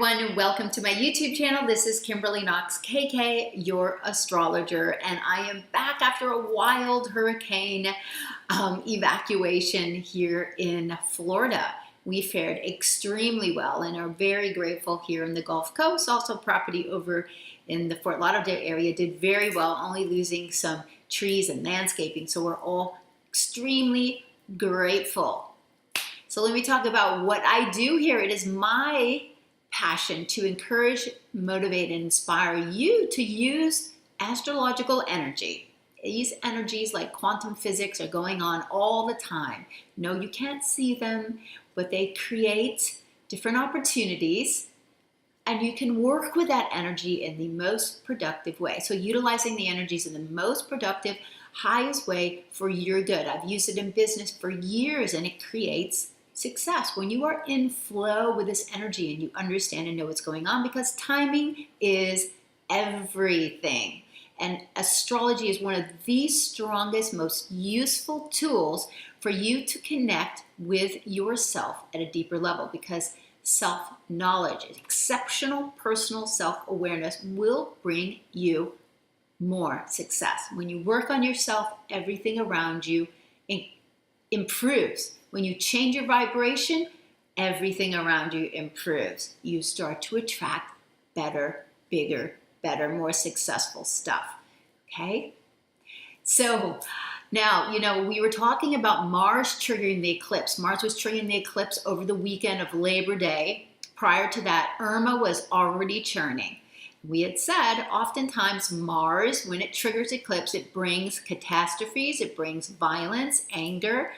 everyone, and welcome to my YouTube channel. This is Kimberly Knox, KK, your astrologer, and I am back after a wild hurricane evacuation here in Florida. We fared extremely well and are very grateful here in the Gulf Coast. Also, property over in the Fort Lauderdale area did very well, only losing some trees and landscaping, so we're all extremely grateful. So let me talk about what I do here. It is my passion to encourage, motivate, and inspire you to use astrological energy. These energies like quantum physics are going on all the time. No, you can't see them, but they create different opportunities, and you can work with that energy in the most productive way. So utilizing the energies in the most productive, highest way for your good. I've used it in business for years, and it creates success when you are in flow with this energy and you understand and know what's going on, because timing is everything. And astrology is one of the strongest, most useful tools for you to connect with yourself at a deeper level, because self-knowledge, exceptional personal self-awareness will bring you more success. When you work on yourself, everything around you improves. When you change your vibration, everything around you improves. You start to attract better, bigger, better, more successful stuff. Okay? So now, we were talking about Mars triggering the eclipse. Mars was triggering the eclipse over the weekend of Labor Day. Prior to that, Irma was already churning. We had said oftentimes Mars, when it triggers eclipse, it brings catastrophes, it brings violence, anger.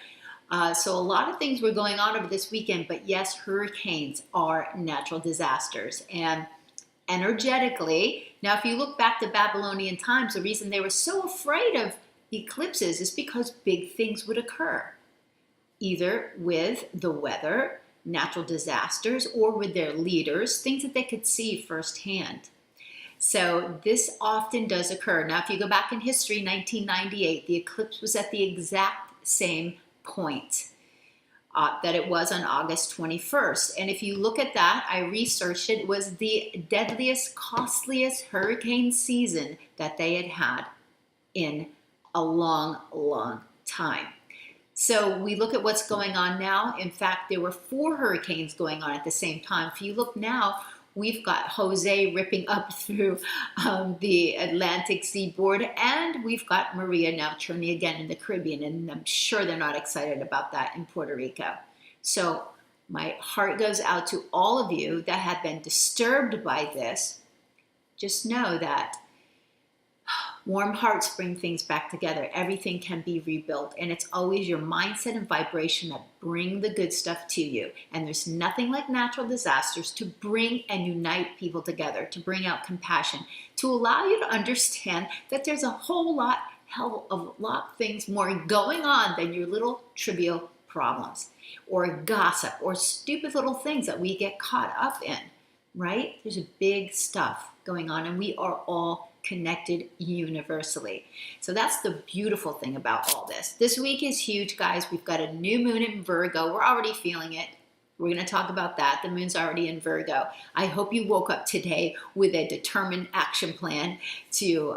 So a lot of things were going on over this weekend, but yes, hurricanes are natural disasters. And energetically, now if you look back to Babylonian times, the reason they were so afraid of eclipses is because big things would occur, either with the weather, natural disasters, or with their leaders, things that they could see firsthand. So this often does occur. Now, if you go back in history, 1998, the eclipse was at the exact same point that it was on August 21st. And if you look at that, I researched it, it was the deadliest, costliest hurricane season that they had had in a long, long time. So we look at what's going on now. In fact, there were 4 hurricanes going on at the same time. If you look now, we've got Jose ripping up through the Atlantic seaboard, and we've got Maria now churning again in the Caribbean, and I'm sure they're not excited about that in Puerto Rico. So my heart goes out to all of you that have been disturbed by this. Just know that warm hearts bring things back together. Everything can be rebuilt, and it's always your mindset and vibration that bring the good stuff to you. And there's nothing like natural disasters to bring and unite people together, to bring out compassion, to allow you to understand that there's a whole lot, hell of a lot things more going on than your little trivial problems or gossip or stupid little things that we get caught up in, right? There's a big stuff going on, and we are all connected universally. So that's the beautiful thing about all this. This week is huge, guys. We've got a new moon in Virgo. We're already feeling it. We're going to talk about that. The moon's already in Virgo. I hope you woke up today with a determined action plan to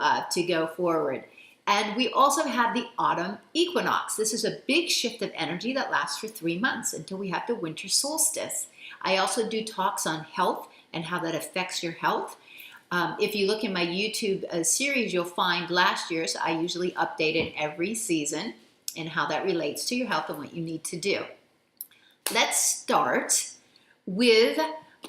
go forward. And we also have the autumn equinox. This is a big shift of energy that lasts for 3 months until we have the winter solstice. I also do talks on health and how that affects your health. If you look in my YouTube series, you'll find last year's. I usually update it every season and how that relates to your health and what you need to do. Let's start with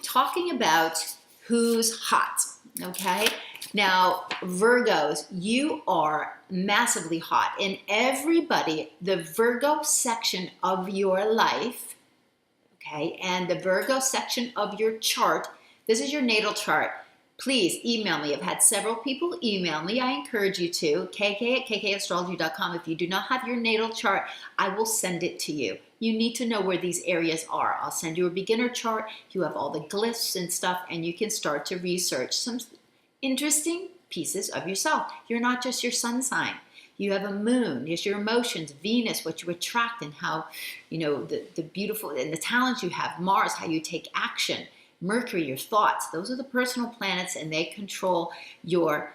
talking about who's hot, okay? Now, Virgos, you are massively hot. And everybody, the Virgo section of your life, okay, and the Virgo section of your chart, this is your natal chart. Please email me. I've had several people email me. I encourage you to, kk@kkastrology.com. If you do not have your natal chart, I will send it to you. You need to know where these areas are. I'll send you a beginner chart. You have all the glyphs and stuff, and you can start to research some interesting pieces of yourself. You're not just your sun sign. You have a moon, it's your emotions, Venus, what you attract, and how, the beautiful, and the talents you have, Mars, how you take action. Mercury, your thoughts. Those are the personal planets, and they control your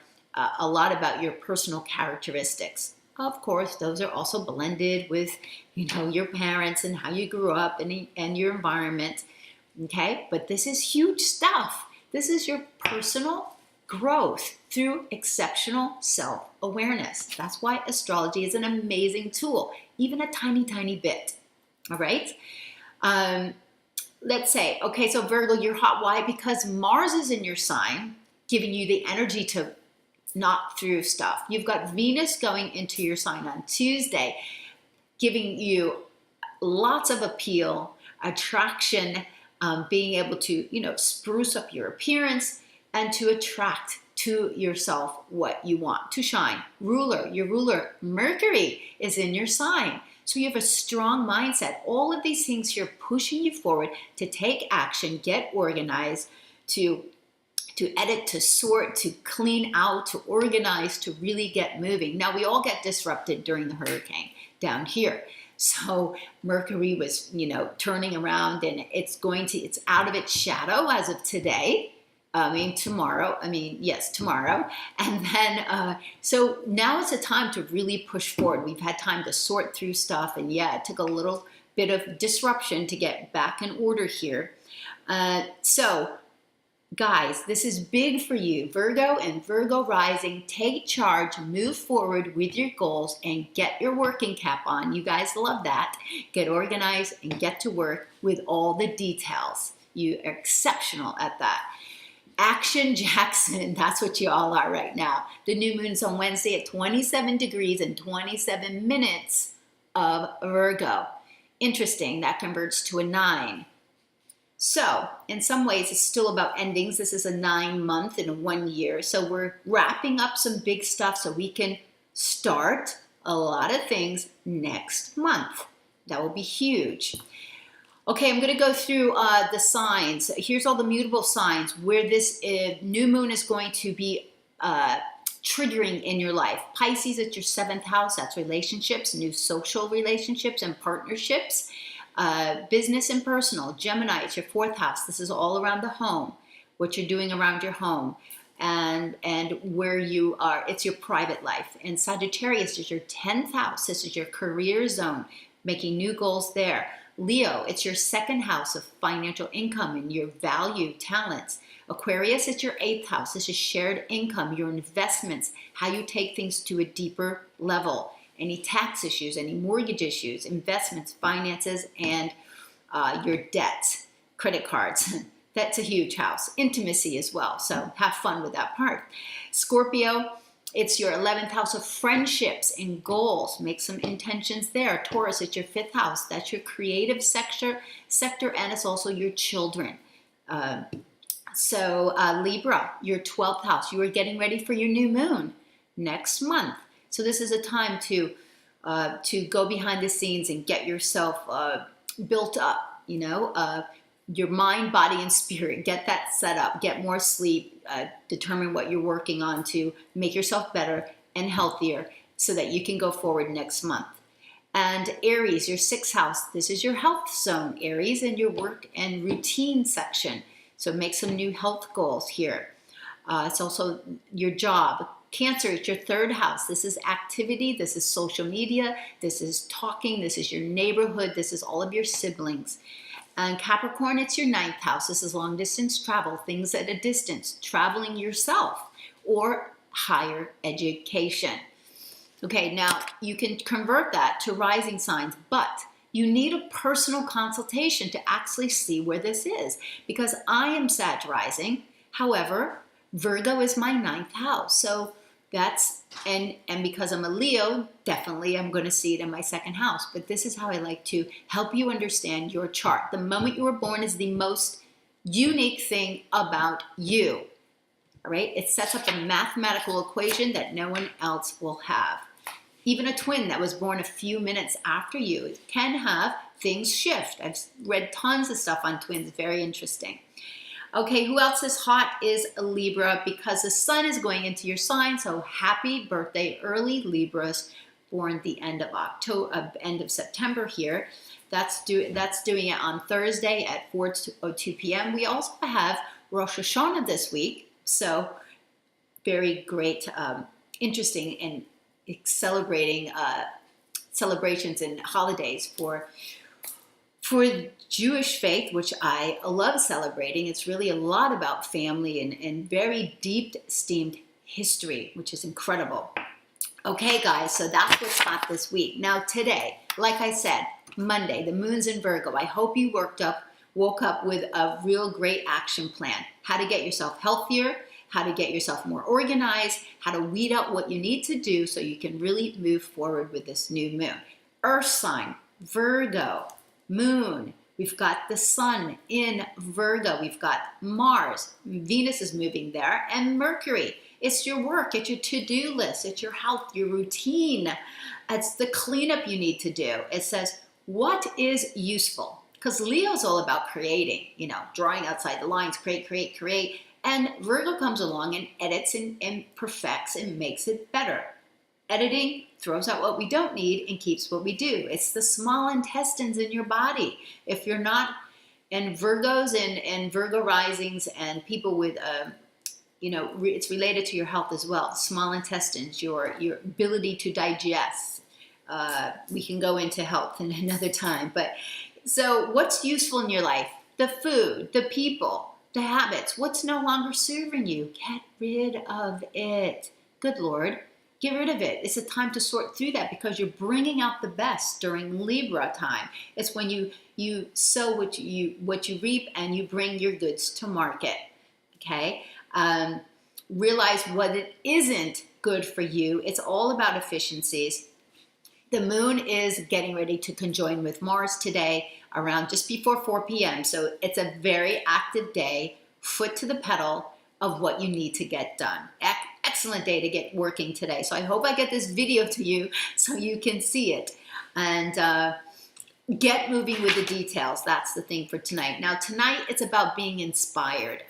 a lot about your personal characteristics. Of course, those are also blended with, your parents and how you grew up and your environment. Okay, but this is huge stuff. This is your personal growth through exceptional self-awareness. That's why astrology is an amazing tool, even a tiny, tiny bit. All right. Let's say, okay, so Virgo, you're hot. Why? Because Mars is in your sign, giving you the energy to knock through stuff. You've got Venus going into your sign on Tuesday, giving you lots of appeal, attraction, being able to, spruce up your appearance and to attract to yourself what you want to shine. Your ruler, Mercury, is in your sign. So you have a strong mindset. All of these things here pushing you forward to take action, get organized, to edit, to sort, to clean out, to organize, to really get moving. Now, we all get disrupted during the hurricane down here. So Mercury was, turning around, and it's out of its shadow as of today. Tomorrow. And then, so now it's a time to really push forward. We've had time to sort through stuff, and it took a little bit of disruption to get back in order here. So guys, this is big for you. Virgo and Virgo rising, take charge, move forward with your goals, and get your working cap on. You guys love that. Get organized and get to work with all the details. You are exceptional at that. Action Jackson, that's what you all are right now. The new moon's on Wednesday at 27 degrees and 27 minutes of Virgo. Interesting, that converts to a 9. So, in some ways, it's still about endings. This is a 9-month in a 1 year. So we're wrapping up some big stuff so we can start a lot of things next month. That will be huge. Okay, I'm going to go through the signs. Here's all the mutable signs where this new moon is going to be triggering in your life. Pisces, it's your 7th house. That's relationships, new social relationships and partnerships. Business and personal. Gemini, it's your 4th house. This is all around the home, what you're doing around your home and where you are. It's your private life. And Sagittarius is your 10th house. This is your career zone, making new goals there. Leo, it's your 2nd house of financial income and your value, talents. Aquarius, it's your 8th house. This is shared income, your investments, how you take things to a deeper level. Any tax issues, any mortgage issues, investments, finances, and your debts, credit cards. That's a huge house. Intimacy as well, so have fun with that part. Scorpio, it's your 11th house of friendships and goals. Make some intentions there. Taurus, it's your 5th house. That's your creative sector, and it's also your children. Libra, your 12th house. You are getting ready for your new moon next month. So this is a time to go behind the scenes and get yourself built up, your mind, body, and spirit. Get that set up, get more sleep, determine what you're working on to make yourself better and healthier so that you can go forward next month. And Aries, your 6th house. This is your health zone, Aries, and your work and routine section. So make some new health goals here. It's also your job. Cancer, it's your 3rd house. This is activity. This is social media. This is talking. This is your neighborhood. This is all of your siblings. And Capricorn, it's your 9th house. This is long distance travel, things at a distance, traveling yourself, or higher education. Okay, now you can convert that to rising signs, but you need a personal consultation to actually see where this is, because I am Sag rising. However, Virgo is my 9th house. So that's, and because I'm a Leo, definitely I'm going to see it in my 2nd house. But this is how I like to help you understand your chart. The moment you were born is the most unique thing about you. All right? It sets up a mathematical equation that no one else will have. Even a twin that was born a few minutes after you can have things shift. I've read tons of stuff on twins. Very interesting. Okay, who else is hot is Libra, because the sun is going into your sign. So happy birthday early, Libras. born the end of October, end of September here. That's doing it on Thursday at 4:02 p.m. We also have Rosh Hashanah this week, so very great, interesting and celebrating celebrations and holidays for Jewish faith, which I love celebrating. It's really a lot about family and very deep steamed history, which is incredible. Okay, guys, so that's what's hot this week. Now today, like I said, Monday, the moon's in Virgo. I hope you woke up with a real great action plan. How to get yourself healthier, how to get yourself more organized, how to weed out what you need to do so you can really move forward with this new moon. Earth sign, Virgo, moon. We've got the sun in Virgo. We've got Mars. Venus is moving there. And Mercury. It's your work. It's your to-do list. It's your health, your routine. It's the cleanup you need to do. It says, what is useful? Because Leo's all about creating, drawing outside the lines, create. And Virgo comes along and edits and perfects and makes it better. Editing throws out what we don't need and keeps what we do. It's the small intestines in your body. If you're not, and Virgos and Virgo risings and people with, it's related to your health as well. Small intestines, your ability to digest. We can go into health in another time. But so what's useful in your life? The food, the people, the habits. What's no longer serving you? Get rid of it. Good Lord. Get rid of it. It's a time to sort through that because you're bringing out the best during Libra time. It's when you sow what you reap and you bring your goods to market. Okay? Realize what it isn't good for you. It's all about efficiencies. The moon is getting ready to conjoin with Mars today around just before 4 p.m. So it's a very active day, foot to the pedal of what you need to get done. Excellent day to get working today. So I hope I get this video to you so you can see it. And get moving with the details. That's the thing for tonight. Now tonight it's about being inspired.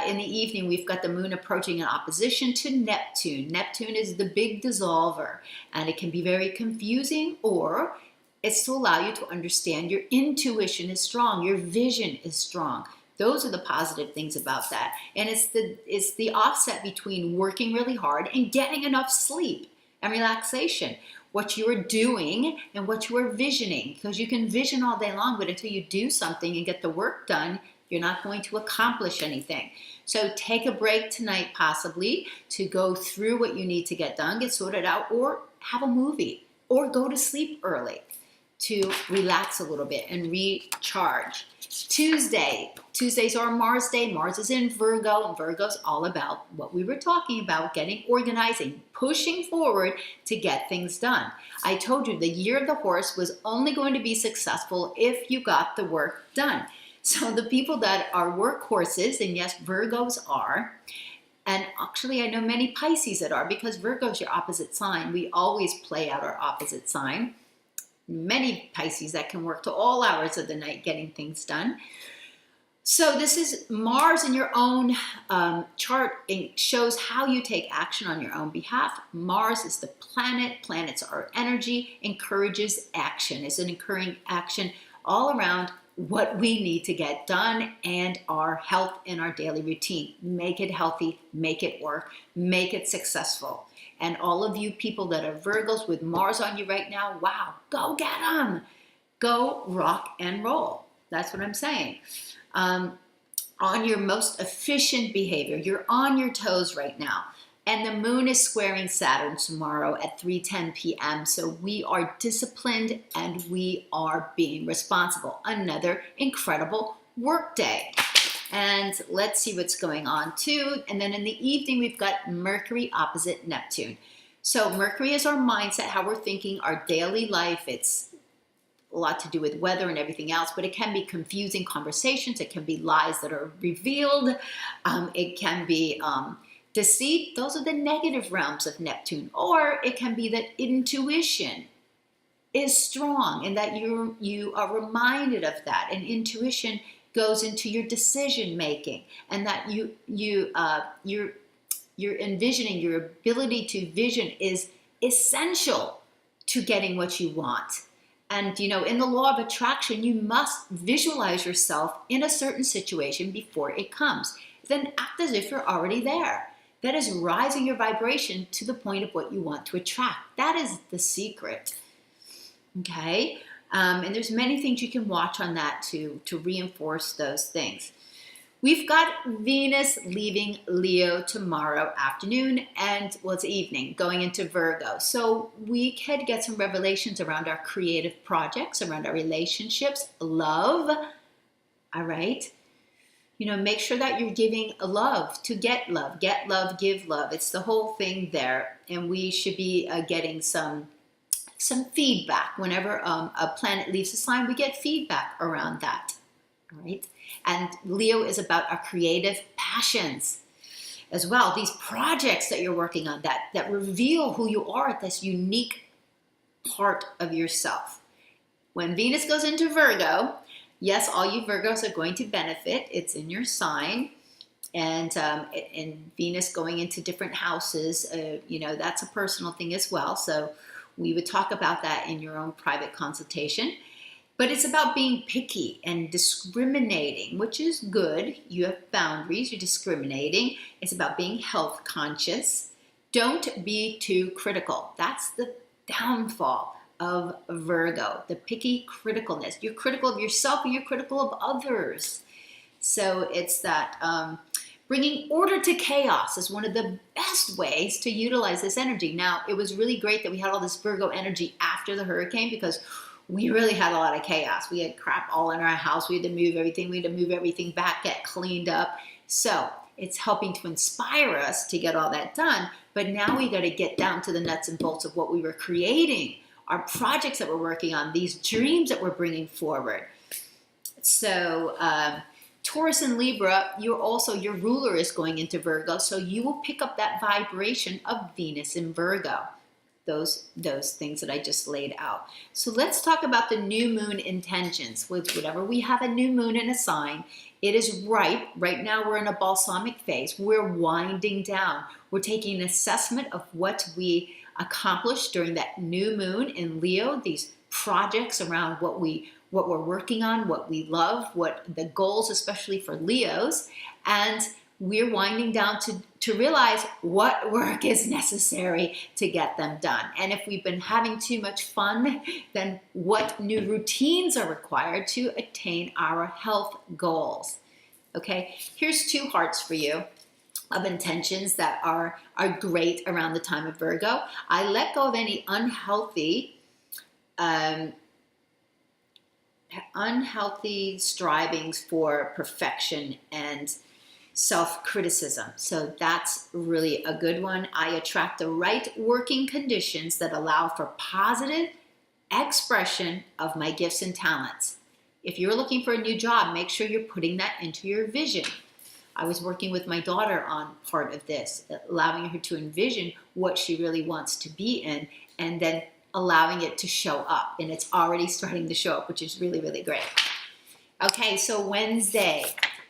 In the evening, we've got the moon approaching in opposition to Neptune. Neptune is the big dissolver, and it can be very confusing, or it's to allow you to understand your intuition is strong, your vision is strong. Those are the positive things about that. And it's the offset between working really hard and getting enough sleep and relaxation. What you are doing and what you are visioning, because you can vision all day long, but until you do something and get the work done, you're not going to accomplish anything. So take a break tonight possibly to go through what you need to get done, get sorted out, or have a movie, or go to sleep early to relax a little bit and recharge. Tuesdays are Mars Day. Mars is in Virgo, and Virgo's all about what we were talking about, getting organizing, pushing forward to get things done. I told you the year of the horse was only going to be successful if you got the work done. So the people that are workhorses, and yes, Virgos are, and actually I know many Pisces that are, because Virgo is your opposite sign. We always play out our opposite sign. Many Pisces that can work to all hours of the night getting things done. So this is Mars in your own chart. It shows how you take action on your own behalf. Mars is the planet. Planets are energy, encourages action. It's an encouraging action all around what we need to get done and our health in our daily routine. Make it healthy, make it work, make it successful. And all of you people that are Virgos with Mars on you right now, wow, go get them. Go rock and roll. That's what I'm saying. On your most efficient behavior, you're on your toes right now. And the moon is squaring Saturn tomorrow at 3:10 p.m. So we are disciplined and we are being responsible. Another incredible work day. And let's see what's going on too. And then in the evening, we've got Mercury opposite Neptune. So Mercury is our mindset, how we're thinking, our daily life. It's a lot to do with weather and everything else, but it can be confusing conversations. It can be lies that are revealed. It can be deceit. Those are the negative realms of Neptune. Or it can be that intuition is strong and that you are reminded of that. And intuition goes into your decision making, and that you're envisioning, your ability to vision is essential to getting what you want. And, you know, in the law of attraction, you must visualize yourself in a certain situation before it comes. Then act as if you're already there. That is rising your vibration to the point of what you want to attract. That is the secret. Okay? And there's many things you can watch on that to reinforce those things. We've got Venus leaving Leo tomorrow afternoon and, well, it's evening, going into Virgo. So we could get some revelations around our creative projects, around our relationships, love, all right? You know, make sure that you're giving love to get love, give love. It's the whole thing there. And we should be getting some feedback. Whenever a planet leaves a sign, we get feedback around that, all right? And Leo is about our creative passions as well. These projects that you're working on that reveal who you are at this unique part of yourself. When Venus goes into Virgo, yes, all you Virgos are going to benefit. It's in your sign. And Venus going into different houses, you know, that's a personal thing as well. So we would talk about that in your own private consultation. But it's about being picky and discriminating, which is good. You have boundaries, you're discriminating. It's about being health conscious. Don't be too critical. That's the downfall of Virgo, the picky criticalness. You're critical of yourself and you're critical of others. So it's that bringing order to chaos is one of the best ways to utilize this energy. Now, it was really great that we had all this Virgo energy after the hurricane because we really had a lot of chaos. We had crap all in our house. We had to move everything. We had to move everything back, get cleaned up. So it's helping to inspire us to get all that done. But now we got to get down to the nuts and bolts of what we were creating, our projects that we're working on, these dreams that we're bringing forward. So Taurus and Libra, your ruler is going into Virgo. So you will pick up that vibration of Venus in Virgo. Those things that I just laid out. So let's talk about the new moon intentions. With whatever we have a new moon in a sign, it is right now we're in a balsamic phase. We're winding down. We're taking an assessment of what we accomplished during that new moon in Leo, these projects around what we're working on, what we love, what the goals, especially for Leos, and we're winding down to realize what work is necessary to get them done. And if we've been having too much fun, then what new routines are required to attain our health goals? Okay, here's 2 hearts for you of intentions that are great around the time of Virgo. I let go of any unhealthy strivings for perfection and self-criticism. So that's really a good one. I attract the right working conditions that allow for positive expression of my gifts and talents. If you're looking for a new job, make sure you're putting that into your vision. I was working with my daughter on part of this, allowing her to envision what she really wants to be in and then allowing it to show up. And it's already starting to show up, which is really, really great. Okay, so Wednesday.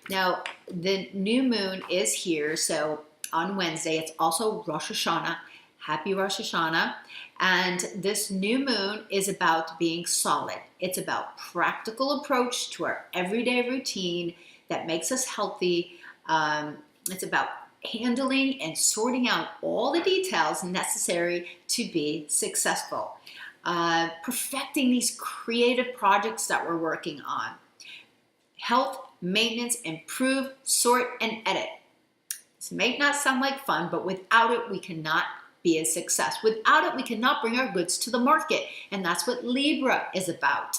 Now, the new moon is here, so on Wednesday, it's also Rosh Hashanah. Happy Rosh Hashanah. And this new moon is about being solid. It's about practical approach to our everyday routine that makes us healthy. It's about handling and sorting out all the details necessary to be successful. Perfecting these creative projects that we're working on. Health, maintenance, improve, sort, and edit. This may not sound like fun, but without it, we cannot be a success. Without it, we cannot bring our goods to the market. And that's what Libra is about.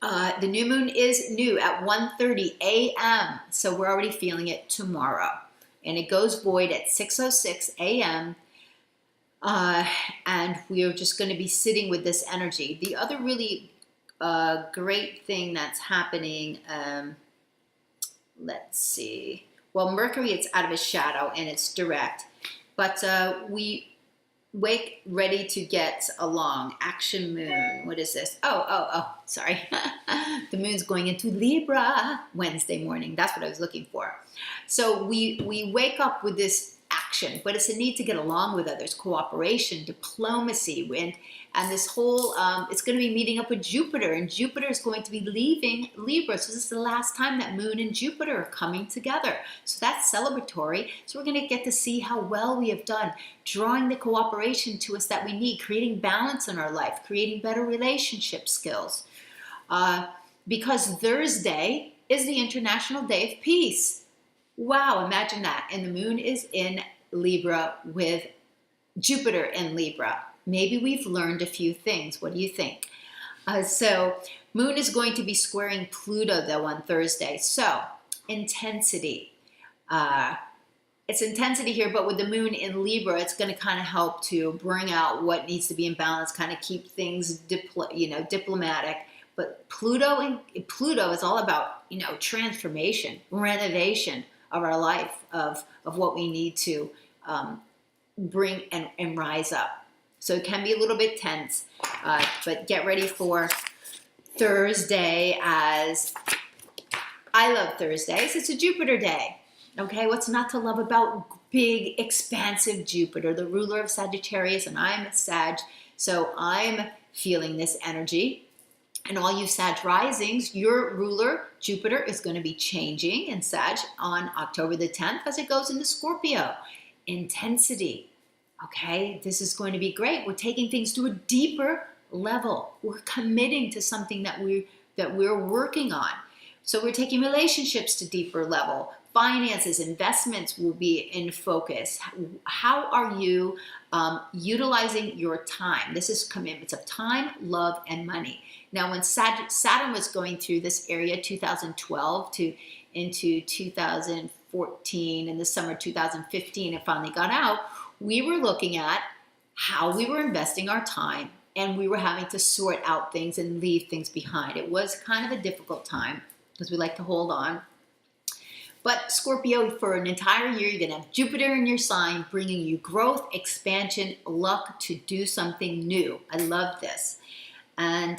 The new moon is new at 1:30 a.m. So we're already feeling it tomorrow. And it goes void at 6:06 a.m. And we are just going to be sitting with this energy. The other really great thing that's happening, let's see. Well, Mercury, it's out of his shadow and it's direct. But we wake ready to get along. Action moon. What is this? Oh, sorry. The moon's going into Libra Wednesday morning. That's what I was looking for. So we wake up with this action, but it's a need to get along with others, cooperation, diplomacy, and this whole, it's going to be meeting up with Jupiter, and Jupiter is going to be leaving Libra. So this is the last time that Moon and Jupiter are coming together. So that's celebratory. So we're going to get to see how well we have done, drawing the cooperation to us that we need, creating balance in our life, creating better relationship skills. Because Thursday is the International Day of Peace. Wow, imagine that. And the Moon is in Libra with Jupiter in Libra. Maybe we've learned a few things. What do you think? So Moon is going to be squaring Pluto, though, on Thursday. So intensity. It's intensity here, but with the Moon in Libra, it's going to kind of help to bring out what needs to be in balance, kind of keep things diplomatic. But Pluto is all about, transformation, renovation of our life, of what we need to bring and rise up. So it can be a little bit tense, but get ready for Thursday. As I love Thursdays. It's a Jupiter day. Okay, what's not to love about big, expansive Jupiter, the ruler of Sagittarius, and I'm a Sag, so I'm feeling this energy. And all you Sag risings, your ruler, Jupiter, is going to be changing in Sag on October the 10th as it goes into Scorpio. Intensity. Okay, this is going to be great. We're taking things to a deeper level. We're committing to something that we're working on. So we're taking relationships to deeper level. Finances, investments will be in focus. How are you utilizing your time? This is commitments of time, love, and money. Now, when Saturn was going through this area, 2012 into 2014, in the summer 2015, it finally got out. We were looking at how we were investing our time, and we were having to sort out things and leave things behind. It was kind of a difficult time because we like to hold on. But Scorpio, for an entire year, you're going to have Jupiter in your sign, bringing you growth, expansion, luck to do something new. I love this. And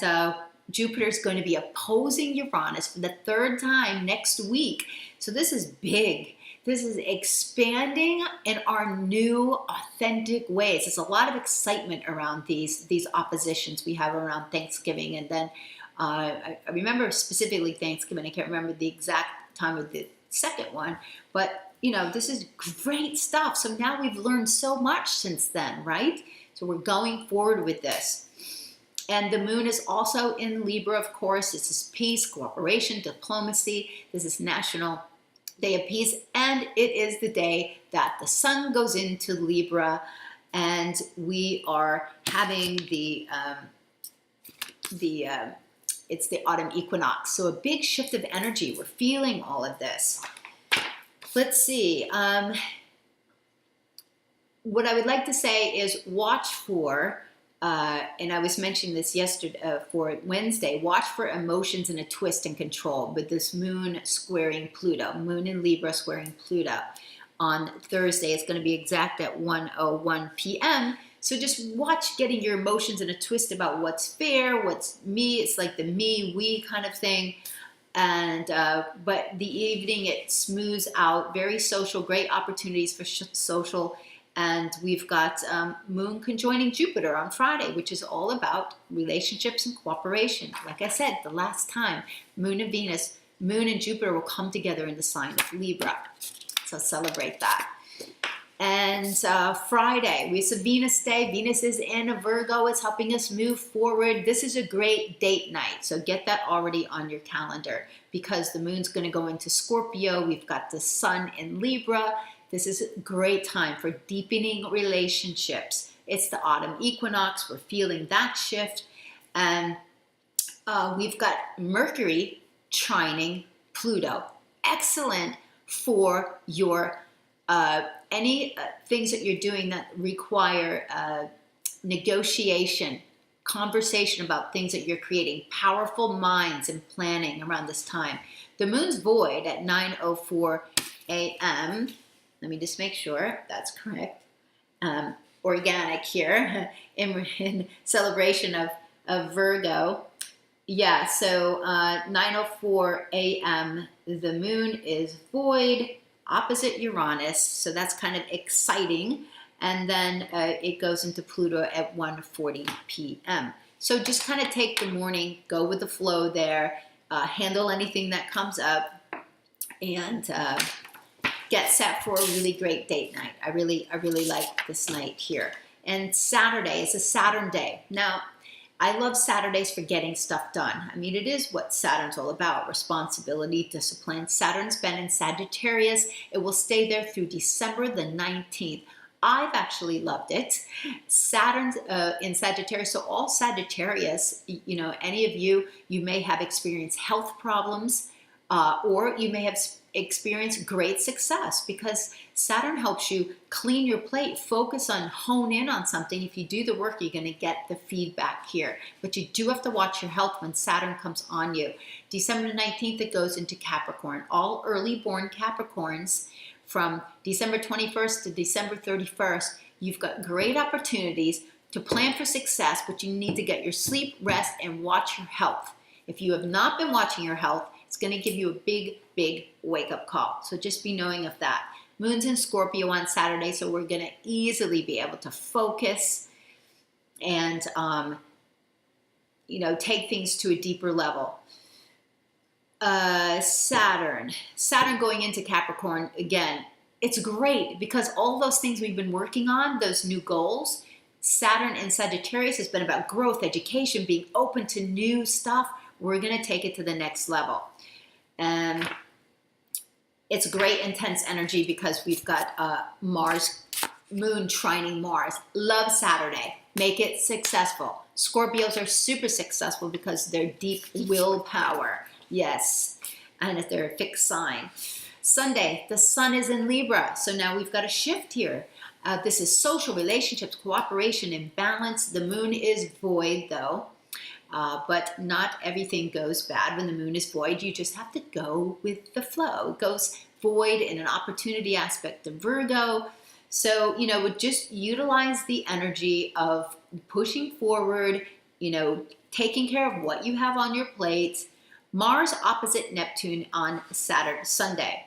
Jupiter is going to be opposing Uranus for the third time next week. So this is big. This is expanding in our new, authentic ways. There's a lot of excitement around these oppositions we have around Thanksgiving. And then I remember specifically Thanksgiving. I can't remember the exact time of the second one. But, this is great stuff. So now we've learned so much since then, right? So we're going forward with this. And the Moon is also in Libra, of course. This is peace, cooperation, diplomacy. This is National Day of Peace, and it is the day that the Sun goes into Libra, and we are having it's the autumn equinox. So a big shift of energy. We're feeling all of this. Let's see. What I would like to say is watch for. And I was mentioning this yesterday for Wednesday, watch for emotions in a twist and control with this Moon squaring Pluto, Moon in Libra squaring Pluto on Thursday. It's going to be exact at 1:01 p.m. So just watch getting your emotions in a twist about what's fair, what's me. It's like the me, we kind of thing. And but the evening, it smooths out, very social, great opportunities for social. And we've got Moon conjoining Jupiter on Friday, which is all about relationships and cooperation. Like I said, the last time, Moon and Venus, Moon and Jupiter will come together in the sign of Libra. So celebrate that. And Friday, it's a Venus day. Venus is in a Virgo. It's helping us move forward. This is a great date night. So get that already on your calendar because the Moon's going to go into Scorpio. We've got the Sun in Libra. This is a great time for deepening relationships. It's the autumn equinox. We're feeling that shift. And we've got Mercury trining Pluto. Excellent for your any things that you're doing that require negotiation, conversation about things that you're creating, powerful minds and planning around this time. The Moon's void at 9:04 a.m. Let me just make sure that's correct. Organic here in celebration of Virgo. Yeah, so 9:04 a.m. the Moon is void. opposite Uranus, so that's kind of exciting. And then it goes into Pluto at 1:40 p.m. So just kind of take the morning, go with the flow there, handle anything that comes up, and get set for a really great date night. I really like this night here. And Saturday is a Saturn day. Now, I love Saturdays for getting stuff done. I mean, it is what Saturn's all about: responsibility, discipline. Saturn's been in Sagittarius. It will stay there through December the 19th. I've actually loved it. Saturn's in Sagittarius, so all Sagittarius, you know, any of you may have experienced health problems, or you may have experienced great success, because Saturn helps you clean your plate, focus on, hone in on something. If you do the work, you're going to get the feedback here. But you do have to watch your health when Saturn comes on you. December 19th, it goes into Capricorn. All early born Capricorns, from December 21st to December 31st, you've got great opportunities to plan for success, but you need to get your sleep, rest, and watch your health. If you have not been watching your health, it's going to give you a big wake-up call. So just be knowing of that. Moon's in Scorpio on Saturday, so we're going to easily be able to focus and, you know, take things to a deeper level. Saturn going into Capricorn again. It's great because all those things we've been working on, those new goals, Saturn in Sagittarius has been about growth, education, being open to new stuff. We're going to take it to the next level. And it's great intense energy because we've got Mars, Moon trining Mars. Love Saturday. Make it successful. Scorpios are super successful because they're deep willpower. Yes, and if they're a fixed sign. Sunday, the sun is in Libra, so now we've got a shift here. This is social relationships, cooperation, and balance. The moon is void, though, but not everything goes bad when the moon is void. You just have to go with the flow. It goes void in an opportunity aspect of Virgo. So, you know, just utilize the energy of pushing forward, you know, taking care of what you have on your plate. Mars opposite Neptune on Sunday.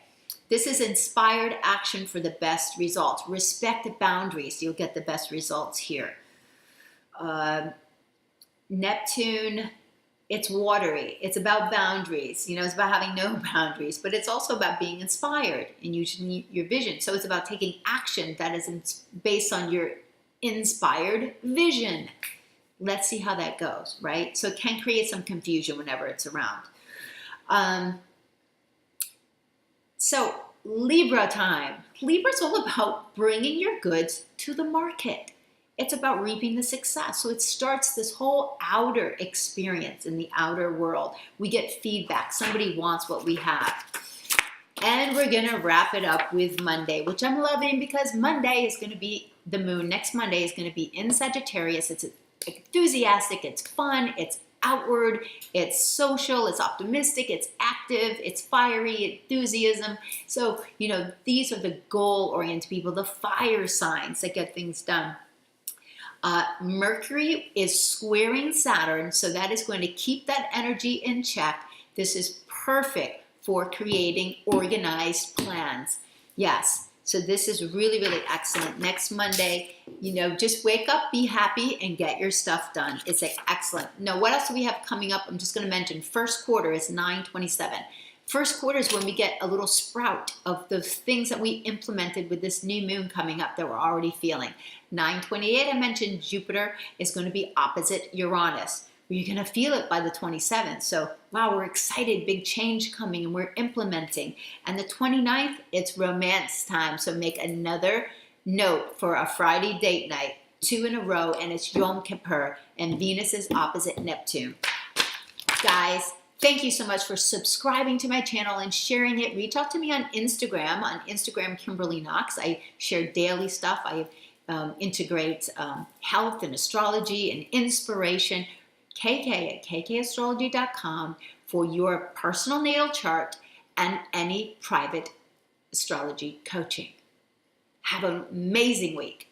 This is inspired action for the best results. Respect boundaries. You'll get the best results here. Neptune, it's watery. It's about boundaries. You know, it's about having no boundaries, but it's also about being inspired and using your vision. So it's about taking action that is based on your inspired vision. Let's see how that goes, right? So it can create some confusion whenever it's around. So Libra time. Libra's all about bringing your goods to the market. It's about reaping the success. So it starts this whole outer experience in the outer world. We get feedback. Somebody wants what we have. And we're going to wrap it up with Monday, which I'm loving because Monday is going to be the moon. Next Monday is going to be in Sagittarius. It's enthusiastic. It's fun. It's outward, it's social, it's optimistic, it's active, it's fiery, enthusiasm. So, you know, these are the goal-oriented people, the fire signs that get things done. Mercury is squaring Saturn, so that is going to keep that energy in check. This is perfect for creating organized plans. Yes, so this is really excellent. Next Monday, you know, just wake up, be happy, and get your stuff done. It's excellent. Now, what else do we have coming up? I'm just going to mention first quarter is 9/27. First quarter is when we get a little sprout of the things that we implemented with this new moon coming up that we're already feeling. 9/28, I mentioned Jupiter is going to be opposite Uranus. You're going to feel it by the 27th. So, wow, we're excited, big change coming, and we're implementing. And the 29th, it's romance time. So make another note for a Friday date night, 2 in a row, and it's Yom Kippur, and Venus is opposite Neptune. Guys, thank you so much for subscribing to my channel and sharing it. Reach out to me on Instagram, Kimberly Knox. I share daily stuff. I integrate health and astrology and inspiration. KK at kkastrology.com for your personal natal chart and any private astrology coaching. Have an amazing week.